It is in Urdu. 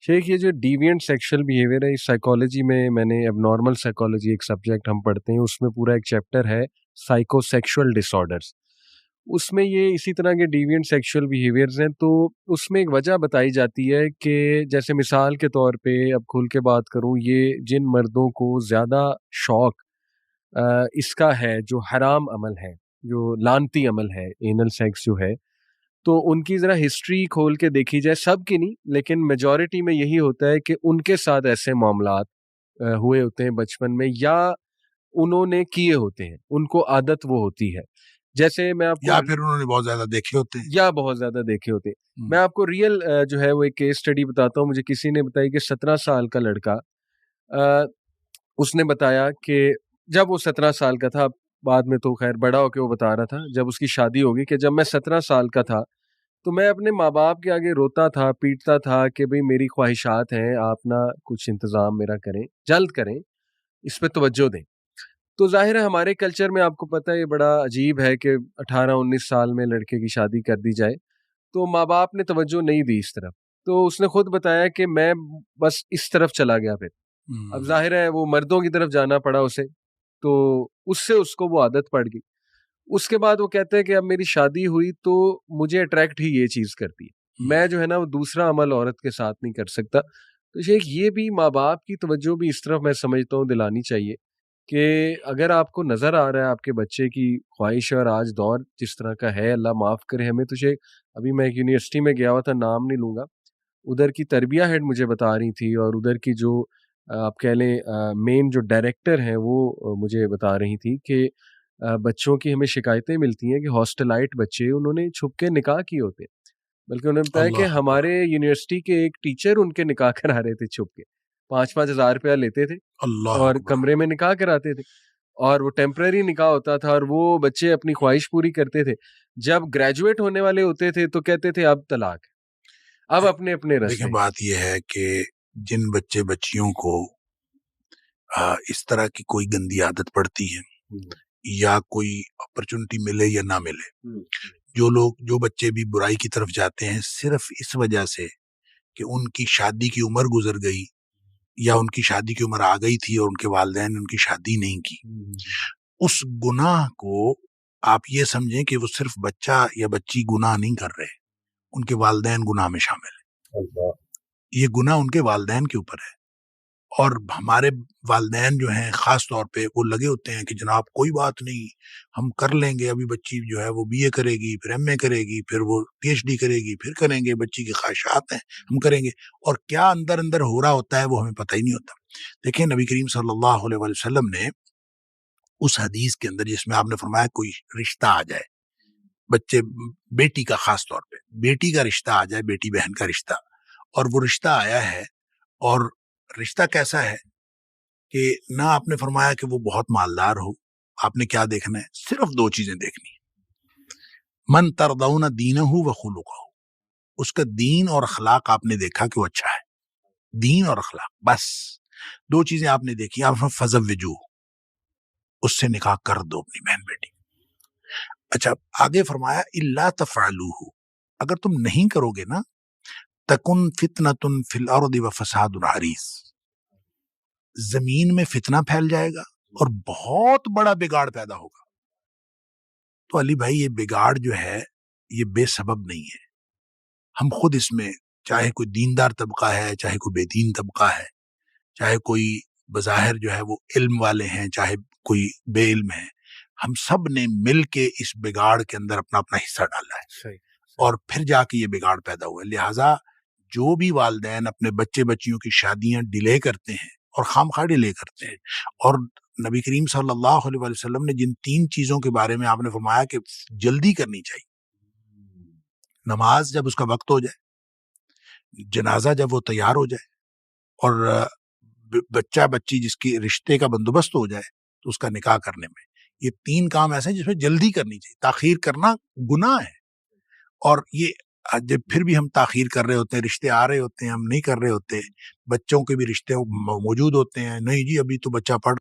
شیخ یہ جو ڈیوینٹ سیکشل بیہیویئر ہے، سائیکالوجی میں میں نے اب نارمل سائیکالوجی ایک سبجیکٹ ہم پڑھتے ہیں، اس میں پورا ایک چیپٹر ہے سائیکو سیکشول ڈس آرڈرس. اس میں یہ اسی طرح کے ڈیوینٹ سیکشل بیہیویئرز ہیں. تو اس میں ایک وجہ بتائی جاتی ہے کہ جیسے مثال کے طور پہ اب کھل کے بات کروں، یہ جن مردوں کو زیادہ شوق اس کا ہے جو حرام عمل ہے، جو لعنتی عمل ہے، اینل سیکس جو ہے، تو ان کی ذرا ہسٹری کھول کے دیکھی جائے، سب کی نہیں لیکن میجورٹی میں یہی ہوتا ہے کہ ان کے ساتھ ایسے معاملات ہوئے ہوتے ہیں بچپن میں، یا انہوں نے کیے ہوتے ہیں، ان کو عادت وہ ہوتی ہے. جیسے میں آپ کو یا پھر انہوں نے بہت زیادہ دیکھے ہوتے ہیں، یا بہت زیادہ دیکھے ہوتے ہیں. میں آپ کو ریئل جو ہے وہ ایک کیس اسٹڈی بتاتا ہوں. مجھے کسی نے بتائی کہ 17 سال کا لڑکا، اس نے بتایا کہ جب وہ 17 سال کا تھا، بعد میں تو خیر بڑا ہو کے وہ بتا رہا تھا جب اس کی شادی ہوگی، کہ جب میں 17 سال کا تھا تو میں اپنے ماں باپ کے آگے روتا تھا، پیٹتا تھا کہ بھئی میری خواہشات ہیں، آپ نہ کچھ انتظام میرا کریں، جلد کریں، اس پہ توجہ دیں. تو ظاہر ہے ہمارے کلچر میں آپ کو پتہ ہے یہ بڑا عجیب ہے کہ 18-19 سال میں لڑکے کی شادی کر دی جائے، تو ماں باپ نے توجہ نہیں دی اس طرف. تو اس نے خود بتایا کہ میں بس اس طرف چلا گیا. پھر اب ظاہر ہے وہ مردوں کی طرف جانا پڑا اسے، تو اس سے اس کو وہ عادت پڑ گئی. اس کے بعد وہ کہتے ہیں کہ اب میری شادی ہوئی تو مجھے اٹریکٹ ہی یہ چیز کرتی ہے، میں جو ہے نا وہ دوسرا عمل عورت کے ساتھ نہیں کر سکتا. تو شیخ یہ بھی ماں باپ کی توجہ بھی اس طرف میں سمجھتا ہوں دلانی چاہیے کہ اگر آپ کو نظر آ رہا ہے آپ کے بچے کی خواہش ہے، اور آج دور جس طرح کا ہے، اللہ معاف کرے ہمیں. تو شیخ ابھی میں ایک یونیورسٹی میں گیا ہوا تھا، نام نہیں لوں گا، ادھر کی تربیہ ہیڈ مجھے بتا رہی تھی، اور ادھر کی جو آپ کہہ لیں مین جو ڈائریکٹر ہیں وہ مجھے بتا رہی تھی کہ بچوں کی ہمیں شکایتیں ملتی ہیں کہ ہاسٹلائٹ بچے انہوں نے چھپ کے نکاح کیے ہوتے ہیں. بلکہ انہوں نے بتایا کہ اللہ اکبر، ہمارے یونیورسٹی کے ایک ٹیچر ان کے نکاح کرا رہے تھے چھپ کے، 5-5 ہزار روپیہ لیتے تھے اللہ اور اکبر. کمرے میں نکاح کراتے تھے، اور وہ ٹیمپرری نکاح ہوتا تھا، اور وہ بچے اپنی خواہش پوری کرتے تھے. جب گریجویٹ ہونے والے ہوتے تھے تو کہتے تھے اب طلاق ہے، اب اپنے اپنے دیکھیں رستے. بات یہ ہے کہ جن بچے بچیوں کو اس طرح کی کوئی گندی عادت پڑتی ہے، یا کوئی اپرچونٹی ملے یا نہ ملے، جو بچے بھی برائی کی طرف جاتے ہیں صرف اس وجہ سے کہ ان کی شادی کی عمر گزر گئی، یا ان کی شادی کی عمر آ گئی تھی اور ان کے والدین نے ان کی شادی نہیں کی، اس گناہ کو آپ یہ سمجھیں کہ وہ صرف بچہ یا بچی گناہ نہیں کر رہے، ان کے والدین گناہ میں شامل ہیں. یہ گناہ ان کے والدین کے اوپر ہے. اور ہمارے والدین جو ہیں خاص طور پہ وہ لگے ہوتے ہیں کہ جناب کوئی بات نہیں، ہم کر لیں گے، ابھی بچی جو ہے وہ BA کرے گی، پھر MA کرے گی، پھر وہ PhD کرے گی، پھر کریں گے، بچی کی خواہشات ہیں ہم کریں گے. اور کیا اندر اندر ہو رہا ہوتا ہے وہ ہمیں پتہ ہی نہیں ہوتا. دیکھیں نبی کریم صلی اللہ علیہ وسلم نے اس حدیث کے اندر جس میں آپ نے فرمایا کوئی رشتہ آ جائے، بچے بیٹی کا، خاص طور پہ بیٹی کا رشتہ آ جائے، بیٹی بہن کا رشتہ، اور وہ رشتہ آیا ہے، اور رشتہ کیسا ہے کہ نہ آپ نے فرمایا کہ وہ بہت مالدار ہو، آپ نے کیا دیکھنا ہے؟ صرف 2 چیزیں دیکھنی ہیں، من ترضون دینہ و خلقہ، اس کا دین اور اخلاق آپ نے دیکھا کہ وہ اچھا ہے، دین اور اخلاق، بس 2 چیزیں آپ نے دیکھی. آپ نے فزوجوہ، اس سے نکاح کر دو اپنی بہن بیٹی. اچھا آگے فرمایا الا تفعلوہ، اگر تم نہیں کرو گے نا، تکن فتنۃ فی الارض و فساد عریض، زمین میں فتنہ پھیل جائے گا اور بہت بڑا بگاڑ پیدا ہوگا. تو علی بھائی یہ بگاڑ جو ہے یہ بے سبب نہیں ہے. ہم خود اس میں، چاہے کوئی دیندار طبقہ ہے، چاہے کوئی بے دین طبقہ ہے، چاہے کوئی بظاہر جو ہے وہ علم والے ہیں، چاہے کوئی بے علم ہے، ہم سب نے مل کے اس بگاڑ کے اندر اپنا اپنا حصہ ڈالا ہے، اور پھر جا کے یہ بگاڑ پیدا ہوا ہے. لہٰذا جو بھی والدین اپنے بچے بچیوں کی شادیاں ڈیلے کرتے ہیں اور خامخواہ ڈیلے کرتے ہیں، اور نبی کریم صلی اللہ علیہ وسلم نے جن 3 چیزوں کے بارے میں آپ نے فرمایا کہ جلدی کرنی چاہیے، نماز جب اس کا وقت ہو جائے، جنازہ جب وہ تیار ہو جائے، اور بچہ بچی جس کی رشتے کا بندوبست ہو جائے تو اس کا نکاح کرنے میں، یہ 3 کام ایسے ہیں جس میں جلدی کرنی چاہیے. تاخیر کرنا گناہ ہے، اور یہ جب پھر بھی ہم تاخیر کر رہے ہوتے ہیں، رشتے آ رہے ہوتے ہیں، ہم نہیں کر رہے ہوتے، بچوں کے بھی رشتے موجود ہوتے ہیں، نہیں جی ابھی تو بچہ پڑھ